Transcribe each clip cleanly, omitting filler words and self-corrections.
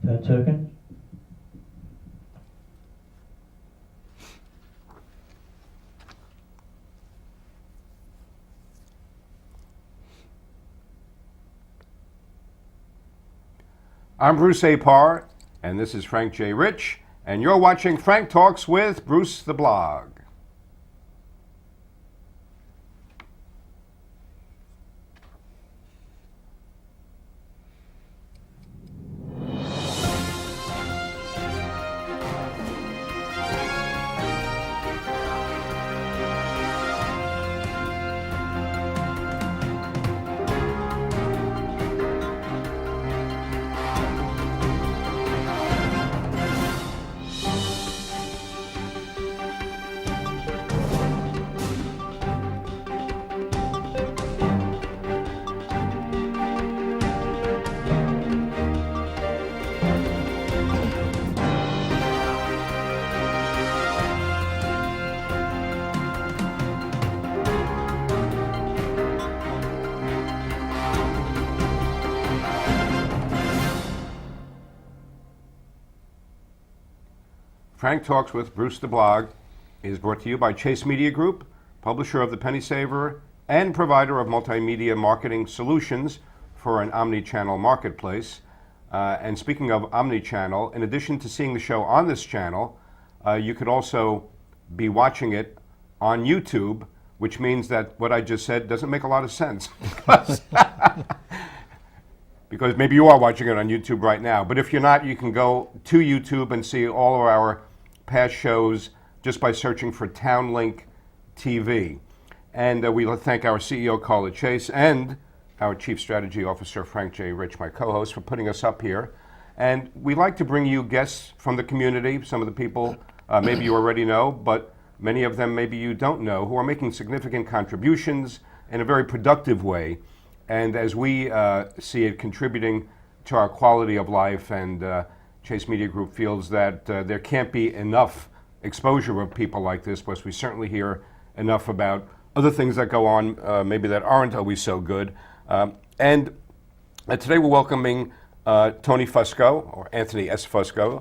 Pat Turkin. I'm Bruce A. Parr, and this is Frank J. Rich, and you're watching Frank Talks with Bruce the Blog. Frank Talks with Bruce the Blog is brought to you by Chase Media Group, publisher of The Penny Saver and provider of multimedia marketing solutions for an omni-channel marketplace. And speaking of omni-channel, in addition to seeing the show on this channel, you could also be watching it on YouTube, which means that what I just said doesn't make a lot of sense. Because maybe you are watching it on YouTube right now. But if you're not, you can go to YouTube and see all of our past shows just by searching for TownLinkTV. And we thank our CEO, Carla Chase, and our Chief Strategy Officer, Frank J. Rich, my co-host, for putting us up here. And we like to bring you guests from the community, some of the people maybe you already know, but many of them maybe you don't know, who are making significant contributions in a very productive way. And as we see it contributing to our quality of life, and Chase Media Group feels that there can't be enough exposure of people like this, because we certainly hear enough about other things that go on, maybe that aren't always so good. And today we're welcoming Tony Fusco, or Anthony S. Fusco.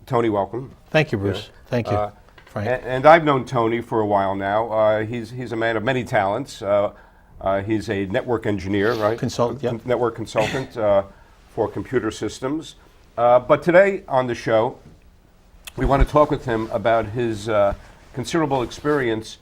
Tony, welcome. Thank you, Bruce. Thank you, Frank. And I've known Tony for a while now. He's a man of many talents. He's a network engineer, right? Consultant, yep. Network consultant for computer systems. But today on the show, we want to talk with him about his considerable experience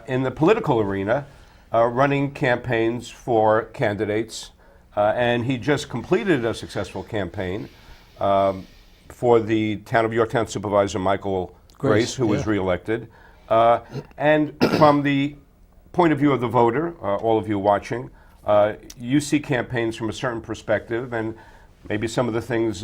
in the political arena, running campaigns for candidates. And he just completed a successful campaign for the Town of Yorktown Supervisor Michael Grace, who was reelected. And from the point of view of the voter, all of you watching, you see campaigns from a certain perspective, and maybe some of the things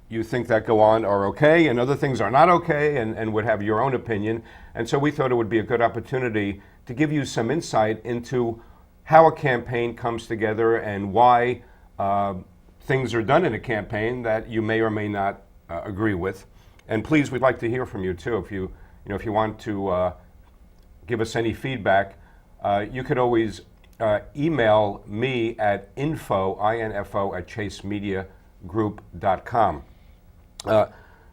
you think that go on are okay, and other things are not okay, and would have your own opinion. And so we thought it would be a good opportunity to give you some insight into how a campaign comes together and why things are done in a campaign that you may or may not agree with. And please, we'd like to hear from you too. If you want to give us any feedback, you could always email me at info at chasemediagroup.com.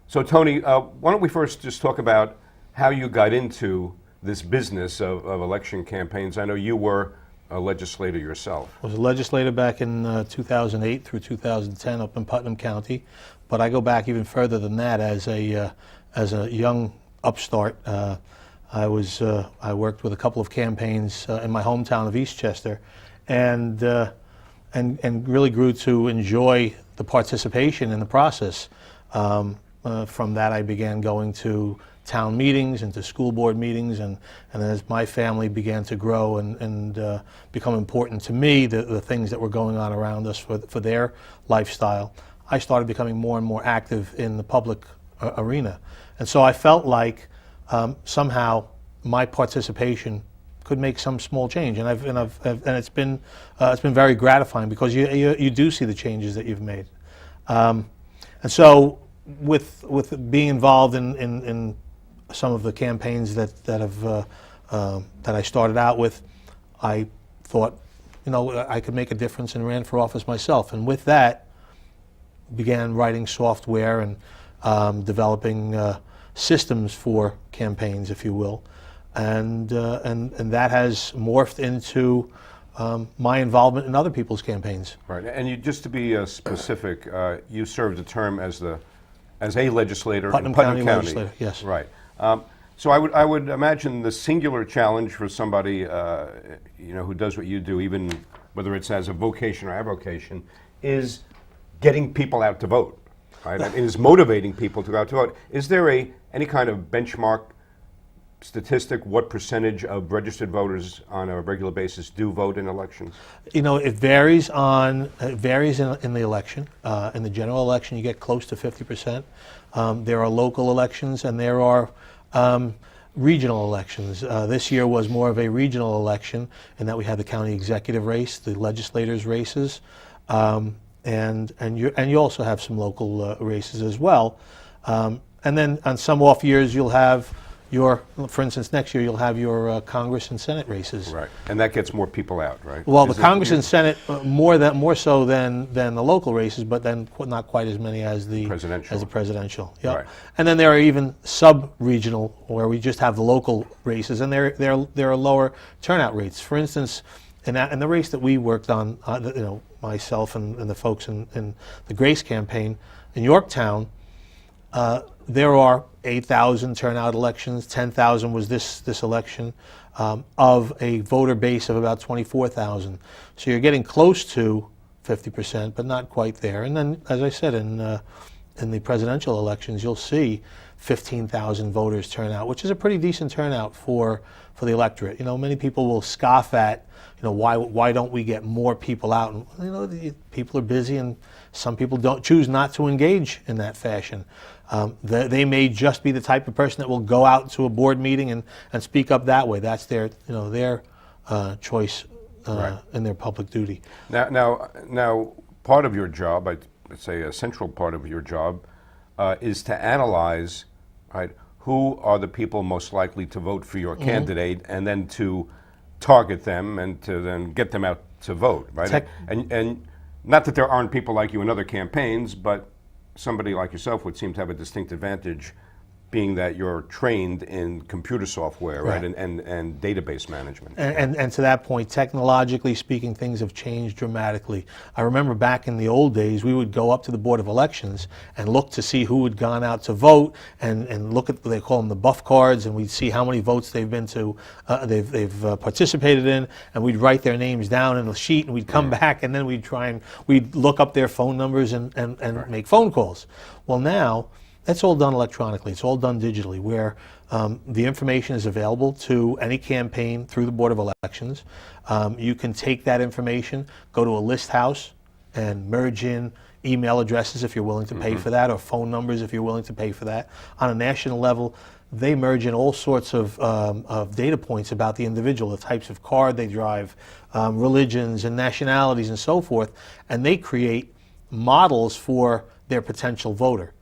So Tony, why don't we first just talk about how you got into this business of election campaigns? I know you were a legislator yourself. I was a legislator back in 2008 through 2010 up in Putnam County, but I go back even further than that. As a young upstart, I worked with a couple of campaigns in my hometown of Eastchester, and really grew to enjoy the participation in the process. From that, I began going to town meetings and to school board meetings, and as my family began to grow and become important to me, the things that were going on around us for their lifestyle, I started becoming more and more active in the public arena. And so I felt like somehow my participation could make some small change, and it's been very gratifying, because you do see the changes that you've made. And so with being involved in some of the campaigns that I started out with, I thought, I could make a difference and ran for office myself. And with that, began writing software and developing systems for campaigns, if you will, and that has morphed into my involvement in other people's campaigns. Right, and you, just to be specific, you served a term as a legislator in Putnam Putnam County County. legislator, yes. Right. So I would imagine the singular challenge for somebody who does what you do, even whether it's as a vocation or avocation, is getting people out to vote. Right, and is motivating people to go out to vote. Is there any kind of benchmark statistic? What percentage of registered voters on a regular basis do vote in elections? It varies in the election. In the general election, you get close to 50%. There are local elections and there are regional elections. This year was more of a regional election in that we had the county executive race, the legislators' races, and you also have some local races as well. And then on some off years, you'll have for instance, next year you'll have your Congress and Senate races. Right, and that gets more people out, right? Well, the Congress and Senate more so than the local races, but then not quite as many as the presidential. Yep. Right. And then there are even sub-regional where we just have the local races, and there are lower turnout rates. For instance, in the race that we worked on, myself and the folks in the Grace campaign in Yorktown, there are 8,000 turnout elections. 10,000 was this election, of a voter base of about 24,000. So you're getting close to 50%, but not quite there. And then, as I said, in the presidential elections, you'll see 15,000 voters turn out, which is a pretty decent turnout for the electorate. Many people will scoff at, why don't we get more people out? And, people are busy, and some people choose not to engage in that fashion. They may just be the type of person that will go out to a board meeting and speak up that way. That's their choice right. in their public duty. Now, part of your job, I'd say a central part of your job, is to analyze, right, who are the people most likely to vote for your candidate, and then to target them and to then get them out to vote, right? And not that there aren't people like you in other campaigns, but somebody like yourself would seem to have a distinct advantage, being that you're trained in computer software, right, and database management. And to that point, technologically speaking, things have changed dramatically. I remember back in the old days, we would go up to the Board of Elections and look to see who had gone out to vote, and look at, they call them the buff cards, and we'd see how many votes they've been to, they've participated in, and we'd write their names down in a sheet, and we'd come back, and then we'd look up their phone numbers and make phone calls. Well, now, that's all done electronically. It's all done digitally, where the information is available to any campaign through the Board of Elections. You can take that information, go to a list house, and merge in email addresses if you're willing to pay for that, or phone numbers if you're willing to pay for that. On a national level, they merge in all sorts of data points about the individual, the types of car they drive, religions and nationalities and so forth, and they create models for their potential voter.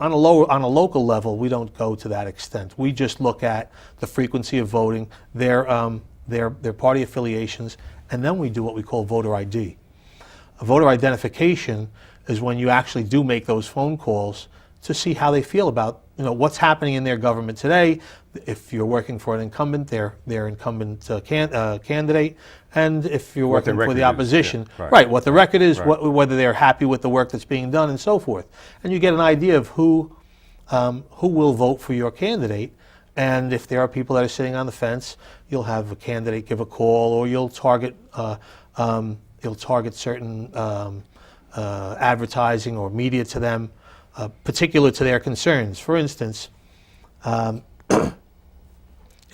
On a local level, we don't go to that extent. We just look at the frequency of voting, their party affiliations, and then we do what we call voter ID. A voter identification is when you actually do make those phone calls to see how they feel about what's happening in their government today. If you're working for an incumbent, their incumbent candidate, and if you're working for the opposition, right, what the record is, whether they're happy with the work that's being done, and so forth. And you get an idea of who will vote for your candidate. And if there are people that are sitting on the fence, you'll have a candidate give a call, or you'll target certain advertising or media to them, particular to their concerns. For instance,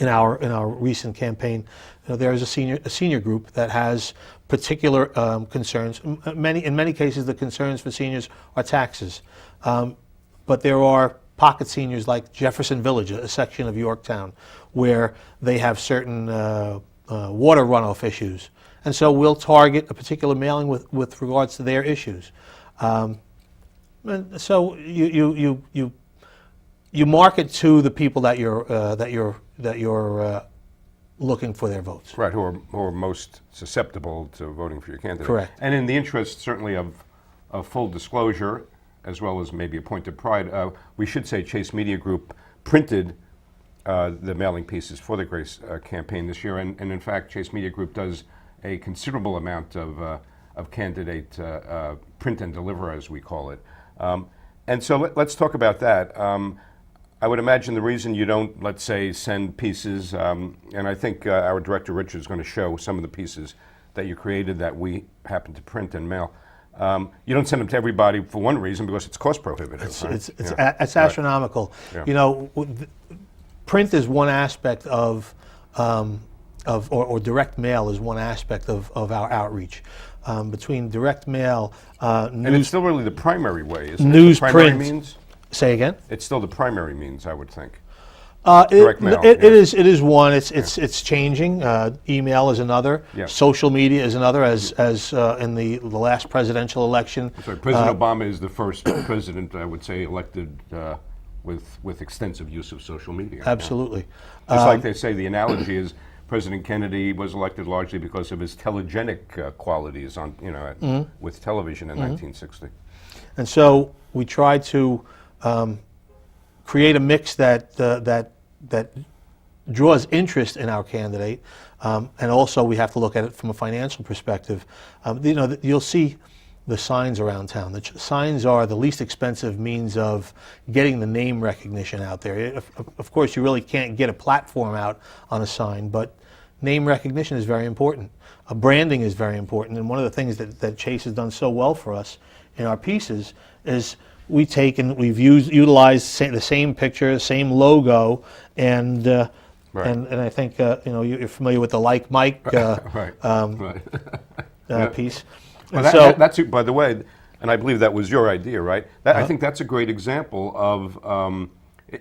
in our recent campaign, there is a senior group that has particular concerns. In many cases, the concerns for seniors are taxes, but there are pocket seniors like Jefferson Village, a section of Yorktown, where they have certain water runoff issues, and so we'll target a particular mailing with regards to their issues. And so you market to the people that you're looking for their votes. Right, who are most susceptible to voting for your candidate. Correct. And in the interest, certainly, of full disclosure, as well as maybe a point of pride. We should say Chase Media Group printed the mailing pieces for the Grace campaign this year, and in fact, Chase Media Group does a considerable amount of candidate print and deliver, as we call it. And so let's talk about that. I would imagine the reason you don't, let's say, send pieces, and I think our director Richard is going to show some of the pieces that you created that we happen to print and mail. You don't send them to everybody for one reason, because it's cost prohibitive. It's astronomical. Yeah. You know, print is one aspect of or direct mail is one aspect of our outreach. Between direct mail, And it's still really the primary way, isn't Newsprint. it? The primary means? Say again? It's still the primary means, I would think. Direct mail, It yeah. is one. It's changing. Email is another. Yeah. Social media is another. As in the last presidential election. So President Obama is the first president, I would say, elected with extensive use of social media. Absolutely. Just like they say, the analogy is President Kennedy was elected largely because of his telegenic qualities on, with television in 1960. And so we try to create a mix that draws interest in our candidate, and also we have to look at it from a financial perspective. You'll see the signs around town. The signs are the least expensive means of getting the name recognition out there. Of course, you really can't get a platform out on a sign, but name recognition is very important. Branding is very important, and one of the things that Chase has done so well for us in our pieces is we've utilized the same picture, same logo, and Right. and I think you're familiar with the Like Mike Right. piece. Well, And that's, by the way, and I believe that was your idea, right? I think that's a great example of,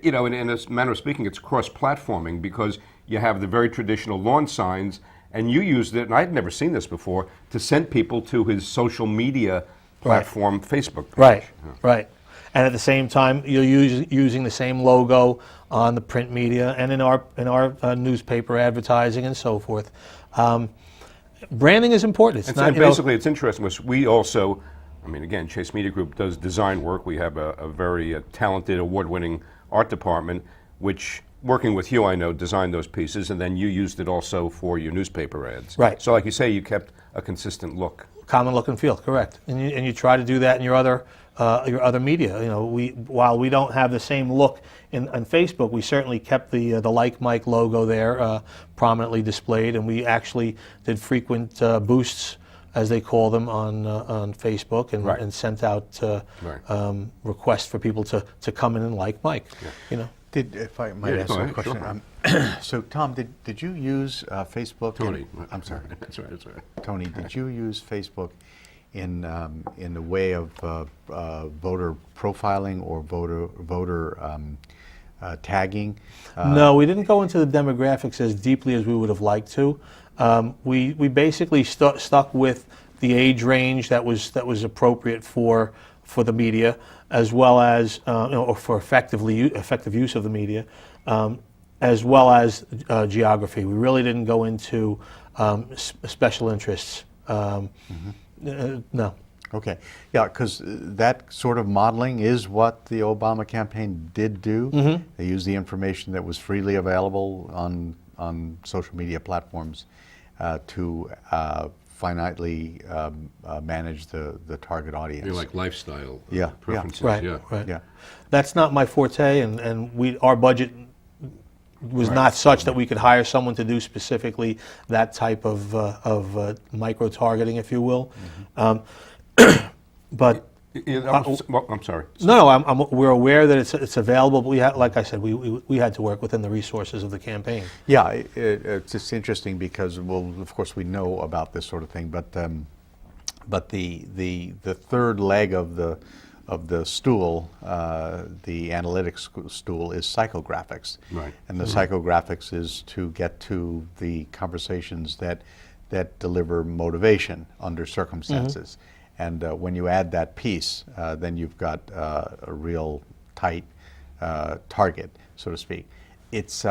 in a manner of speaking, it's cross-platforming, because you have the very traditional lawn signs, and you used it, and I'd never seen this before, to send people to his social media platform, Facebook page. Right, right. And at the same time, you're using the same logo on the print media and in our newspaper advertising and so forth. Branding is important. It's not, basically, it's interesting because we also, again, Chase Media Group does design work. We have a very talented, award-winning art department, which, working with you, I know, designed those pieces, and then you used it also for your newspaper ads. Right. So like you say, you kept a consistent look. Common look and feel, correct. And you try to do that in your other media. While we don't have the same look on Facebook, we certainly kept the Like Mike logo there prominently displayed, and we actually did frequent boosts, as they call them, on Facebook, and, Right. and sent out requests for people to come in and like Mike. Yeah. If I might ask go a ahead, question. sure. So, Tom, did you use Facebook? Tony. I'm sorry. That's right. Tony, did you use Facebook in the way of voter profiling or voter tagging? No, we didn't go into the demographics as deeply as we would have liked to. We basically stuck with the age range that was appropriate for the media, as well as or for effective use of the media, as well as geography. We really didn't go into special interests. No. Okay. Yeah, because that sort of modeling is what the Obama campaign did do. Mm-hmm. They used the information that was freely available on social media platforms to finitely manage the target audience. Like lifestyle Yeah, preferences. Right. Yeah. Right. Yeah. That's not my forte, and our budget was not such that we could hire someone to do specifically that type of micro targeting, if you will. But I'm sorry. no, we're aware that it's available. But like I said, we had to work within the resources of the campaign. Yeah, it's just interesting because, well, of course we know about this sort of thing, but the third leg of the stool, the analytics stool, is psychographics. Right. And the psychographics is to get to the conversations that deliver motivation under circumstances. And when you add that piece, then you've got a real tight target, so to speak. It's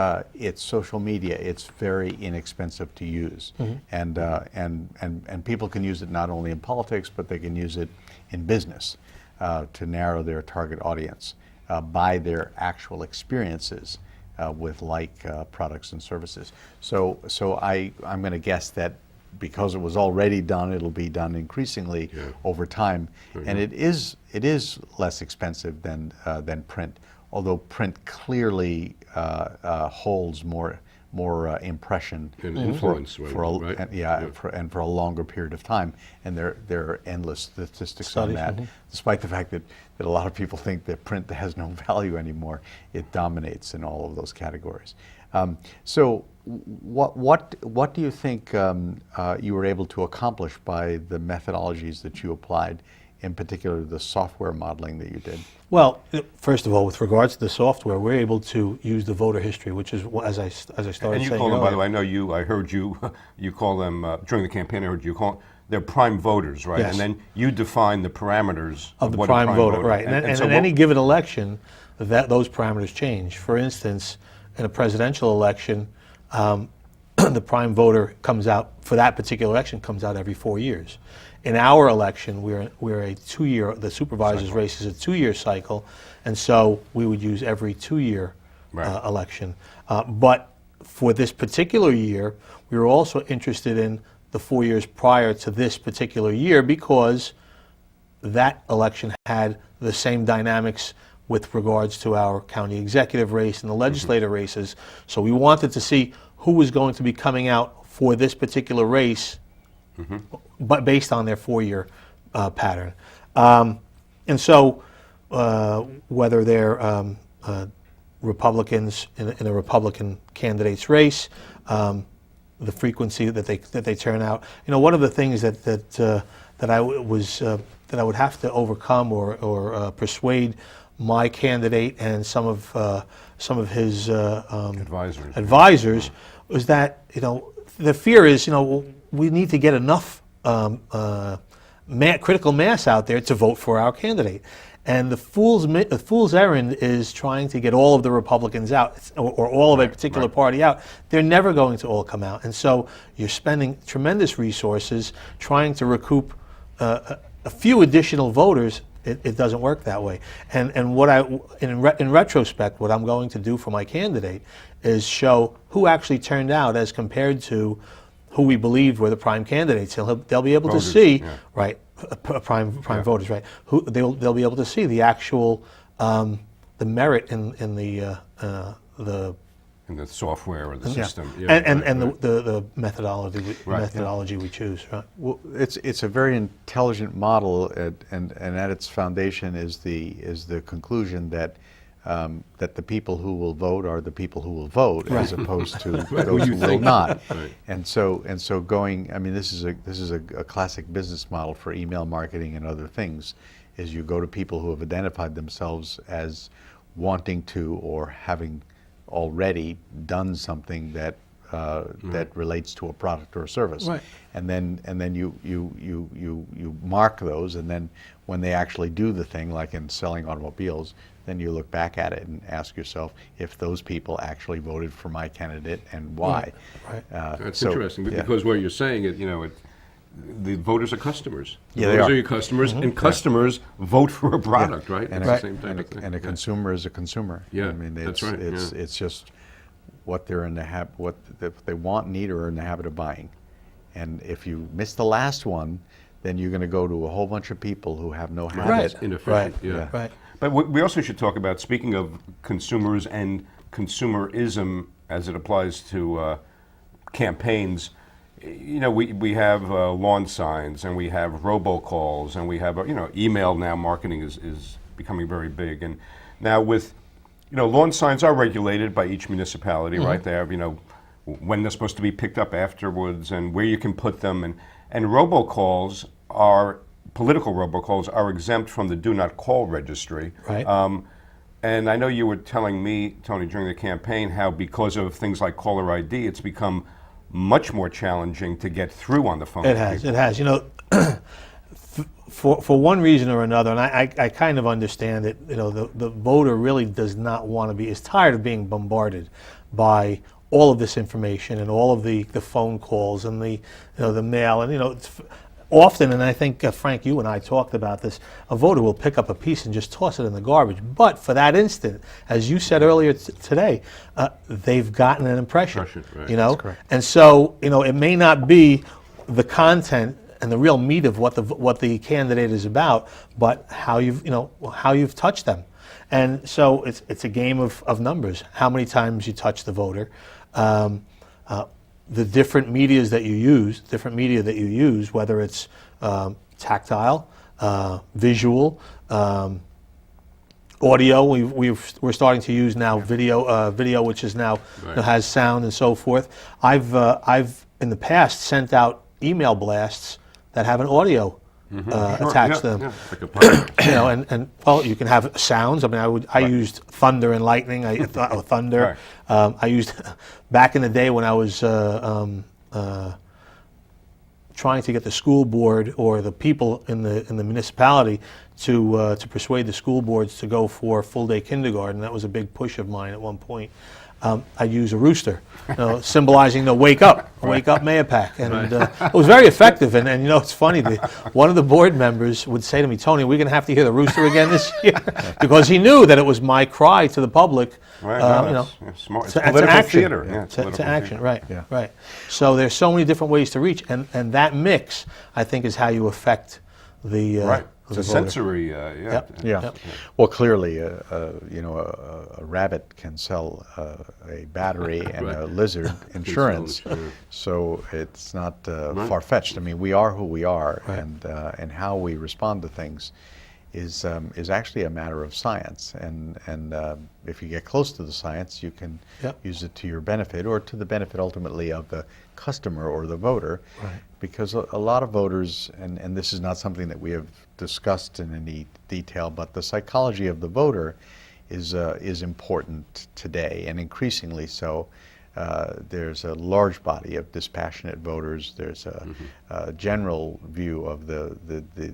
social media. It's very inexpensive to use, and people can use it not only in politics, but they can use it in business. to narrow their target audience by their actual experiences with like products and services. So I'm going to guess that because it was already done, it'll be done increasingly over time, and it is less expensive than print. Although print clearly holds more impression and influence, for a longer period of time, and there are endless statistics Studies, on that. Despite the fact that a lot of people think that print has no value anymore, it dominates in all of those categories. So, what do you think you were able to accomplish by the methodologies that you applied? In particular, the software modeling that you did? Well, first of all, with regards to the software, we're able to use the voter history, which is, as I started saying And you call them, by the way, I heard you call them, during the campaign, I heard you call they're prime voters, right? Yes. And then you define the parameters of the what prime a voter, right? And so in any given election, those parameters change. For instance, in a presidential election, the prime voter comes out for that particular election comes out every 4 years. In our election, we're a 2-year. The supervisor's race is a 2-year cycle, and so we would use every 2-year election. But for this particular year, we were also interested in the 4 years prior to this particular year because that election had the same dynamics with regards to our county executive race and the legislative races. So we wanted to see who was going to be coming out for this particular race, but based on their 4-year pattern. And so whether they're Republicans in a Republican candidate's race, the frequency that they turn out. You know, one of the things that I would have to overcome or persuade my candidate and some of his advisors was that, you know, the fear is, you know, we need to get enough critical mass out there to vote for our candidate. And the fool's errand is trying to get all of the Republicans out or all of a particular party out. They're never going to all come out. And so you're spending tremendous resources trying to recoup a few additional voters. It doesn't work that way. And in retrospect, what I'm going to do for my candidate is show who actually turned out as compared to who we believed were the prime candidates. They'll be able to see, prime voters, right? They'll be able to see the actual the merit in the software or the system, the methodology we choose. Right. Well, it's a very intelligent model, and at its foundation is the conclusion that the people who will vote are the people who will vote, as opposed to those who will not. Right. And so going. I mean, this is a classic business model for email marketing and other things. Is you go to people who have identified themselves as wanting to or having already done something that that relates to a product or a service, and then you mark those, and then when they actually do the thing, like in selling automobiles, then you look back at it and ask yourself if those people actually voted for my candidate and why. That's interesting, because what you're saying is, you know, the voters are customers. Those are your customers, and customers vote for a product, right? And, it's the same type of thing. And a consumer is a consumer. Yeah, I mean, that's right. It's just what they're in the what they want, need, or are in the habit of buying. And if you miss the last one, then you're going to go to a whole bunch of people who have no habit. Inefficient. Right. But we also should talk about, speaking of consumers and consumerism as it applies to campaigns. You know, we have lawn signs, and we have robocalls, and we have email now. Marketing is becoming very big, and now with lawn signs are regulated by each municipality, right? They have when they're supposed to be picked up afterwards, and where you can put them, and robocalls are political robocalls are exempt from the do not call registry. Right. And I know you were telling me, Tony, during the campaign how because of things like caller ID, it's become much more challenging to get through on the phone. It has. You know, for one reason or another, and I kind of understand it. You know, the voter really does not want to be, is tired of being bombarded by all of this information and all of the phone calls and the mail, and often, and I think, Frank, you and I talked about this, a voter will pick up a piece and just toss it in the garbage. But for that instant, as you said earlier today, they've gotten an impression. Right. You know? That's correct. And so, it may not be the content and the real meat of what the candidate is about, but how you've touched them. And so it's a game of numbers. How many times you touch the voter, the different media that you use, whether it's tactile, visual, audio. We're starting to use now video, which is now has sound and so forth. I've in the past sent out email blasts that have an audio attached to them. Yeah. Like a podcast. And well, you can have sounds. I mean, I used thunder and lightning. Thunder. Right. I used back in the day when I was trying to get the school board or the people in the municipality to persuade the school boards to go for full day kindergarten. That was a big push of mine at one point. I'd use a rooster, symbolizing the wake up Mayapack. And it was very effective. And it's funny, one of the board members would say to me, Tony, we're going to have to hear the rooster again this year, because he knew that it was my cry to the public, Right. Smart. It's to political action. theater. Yeah, it's political To action, theater. right, Yeah. right. So there's so many different ways to reach, and that mix, I think, is how you affect the Right. It's the a voter. sensory. Yep. Yeah. Yep. Well, clearly, a rabbit can sell a battery and a lizard insurance. So it's not far-fetched. I mean, we are who we are, Right. and how we respond to things is actually a matter of science. And if you get close to the science, you can Yep. use it to your benefit, or to the benefit ultimately of the customer or the voter. Right. Because a lot of voters, and this is not something that we have discussed in any detail, but the psychology of the voter is important today, and increasingly so. There's a large body of dispassionate voters. There's a general view of the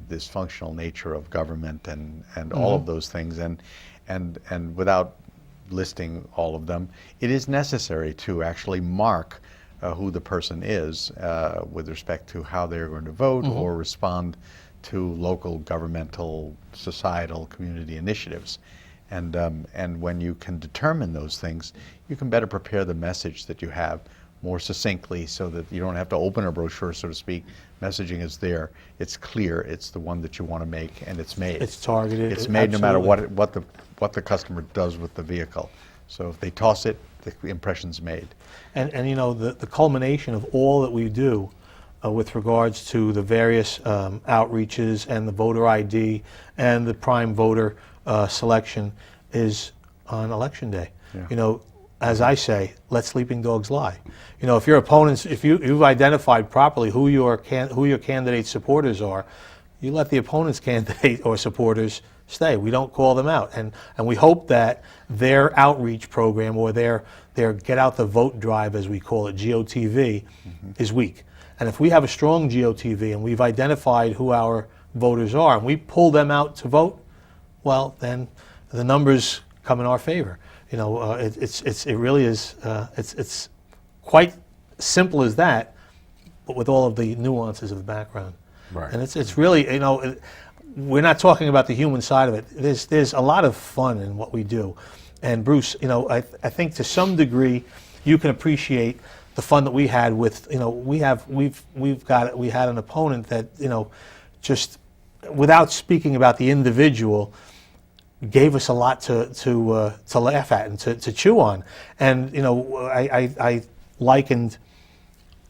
dysfunctional nature of government and all of those things, and without listing all of them, it is necessary to actually mark who the person is with respect to how they're going to vote or respond to local governmental, societal, community initiatives. And when you can determine those things, you can better prepare the message that you have more succinctly, so that you don't have to open a brochure, so to speak. Messaging is there. It's clear. It's the one that you want to make, and it's made. It's targeted. It's made no matter Absolutely. what the customer does with the vehicle. So if they toss it, the impression's made. And the culmination of all that we do with regards to the various outreaches and the voter ID and the prime voter selection is on Election Day. Yeah. As I say, let sleeping dogs lie. If your opponents, if you've identified properly who your candidate supporters are, you let the opponent's candidate or supporters stay. We don't call them out, and we hope that their outreach program, or their get out the vote drive, as we call it, GOTV, is weak. And if we have a strong GOTV and we've identified who our voters are, and we pull them out to vote, well, then the numbers come in our favor. It really is. It's quite simple as that, but with all of the nuances of the background. Right. And it's really, we're not talking about the human side of it. There's a lot of fun in what we do, and Bruce, I think to some degree, you can appreciate the fun that we had with, we had an opponent that, just without speaking about the individual, gave us a lot to laugh at and to chew on. And I likened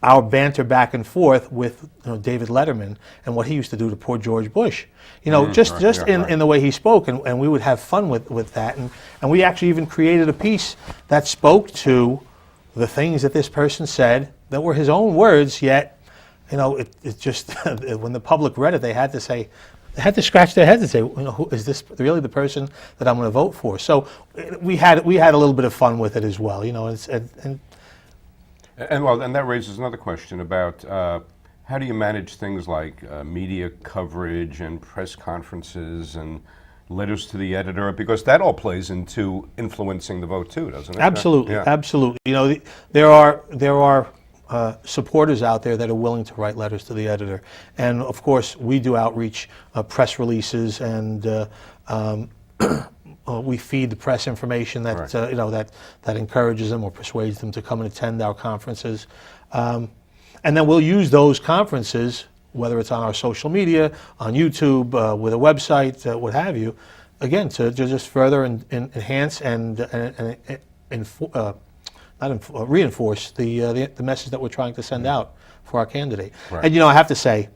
our banter back and forth with David Letterman and what he used to do to poor George Bush. Just in the way he spoke, and we would have fun with that. And we actually even created a piece that spoke to the things that this person said that were his own words, yet it just when the public read it, they had to scratch their heads and say, who is this really the person that I'm going to vote for? So we had a little bit of fun with it as well, And that raises another question about how do you manage things like media coverage and press conferences and letters to the editor, because that all plays into influencing the vote too, doesn't it? Absolutely, Yeah. absolutely. There are supporters out there that are willing to write letters to the editor. And of course, we do outreach, press releases, and we feed the press information that Right. that encourages them or persuades them to come and attend our conferences. And then we'll use those conferences, whether it's on our social media, on YouTube, with a website, what have you, again, to just further enhance and reinforce the message that we're trying to send out for our candidate. Right. And I have to say,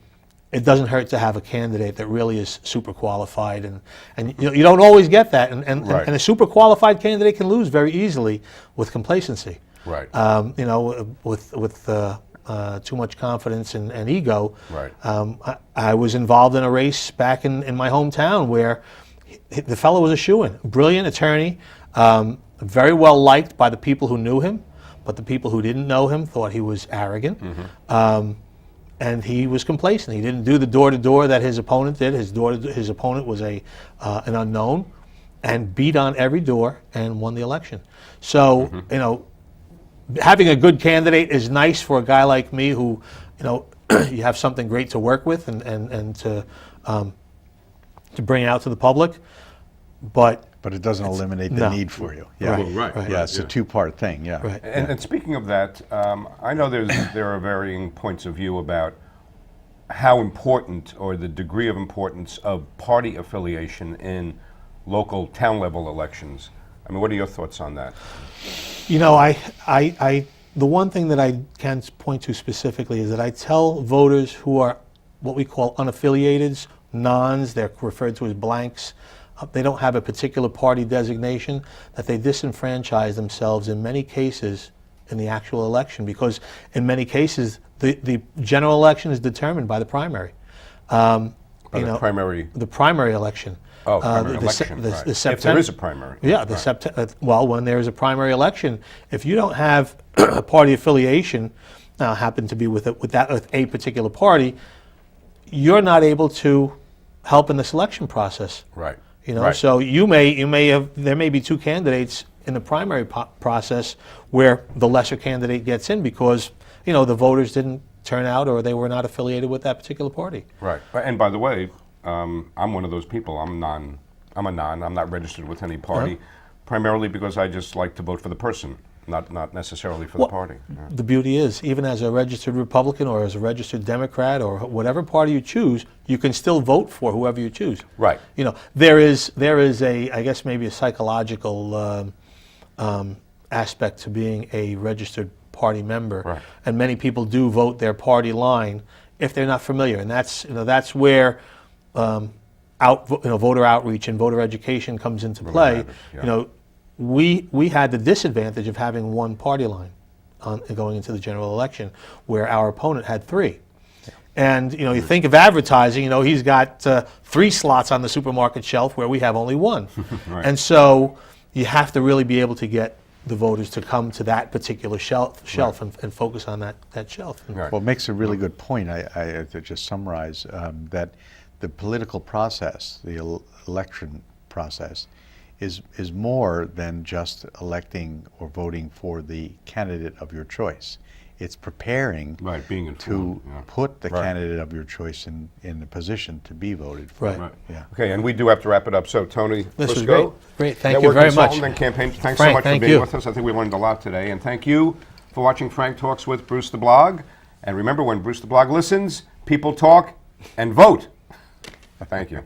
it doesn't hurt to have a candidate that really is super qualified, and you don't always get that, Right. and a super qualified candidate can lose very easily with complacency. Right. With too much confidence and ego. Right. I was involved in a race back in my hometown where the fellow was a shoo-in, brilliant attorney, very well liked by the people who knew him, but the people who didn't know him thought he was arrogant. And he was complacent. He didn't do the door-to-door that his opponent did. His opponent was an unknown, and beat on every door and won the election. So, having a good candidate is nice for a guy like me who, you have something great to work with and to bring out to the public. But it doesn't eliminate the no. need for you. Right. Well, right. Yeah, it's a two-part thing, yeah. Right. And speaking of that, I know there are varying points of view about how important or the degree of importance of party affiliation in local town-level elections. I mean, what are your thoughts on that? The one thing that I can point to specifically is that I tell voters who are what we call unaffiliated, nons, they're referred to as blanks, they don't have a particular party designation, that they disenfranchise themselves in many cases in the actual election, because in many cases the general election is determined by the primary. By the primary. The primary election. Oh, primary election, right. If there is a primary. Yeah, well, when there is a primary election, if you don't have a party affiliation, now happen to be with a particular party, you're not able to help in the selection process. Right. Right. So there may be two candidates in the primary process where the lesser candidate gets in because the voters didn't turn out or they were not affiliated with that particular party. Right. And by the way, I'm one of those people. I'm a non. I'm not registered with any party, primarily because I just like to vote for the person, not necessarily for the party. Yeah. The beauty is, even as a registered Republican or as a registered Democrat or whatever party you choose, you can still vote for whoever you choose. Right. There is I guess maybe a psychological aspect to being a registered party member, Right. and many people do vote their party line if they're not familiar, and that's where voter outreach and voter education comes into play. matters, yeah. We had the disadvantage of having one party line going into the general election, where our opponent had three. And you think of advertising, he's got 3 slots on the supermarket shelf where we have only one. Right. And so you have to really be able to get the voters to come to that particular shelf Right. and focus on that shelf. Right. Well, it makes a really good point. I to just summarize that the political process, the election process, is more than just electing or voting for the candidate of your choice. It's preparing Right, being to informed. Yeah. put the Right. candidate of your choice in the position to be voted for. Right. Right. Yeah. Okay, and we do have to wrap it up. So, Tony This was Briscoe, great. Thank you network very much. consultant and campaign. Thanks so Frank, much for thank being you. with us. I think we learned a lot today. And thank you for watching Frank Talks with Bruce the Blog. And remember, when Bruce the Blog listens, people talk and vote. Thank you.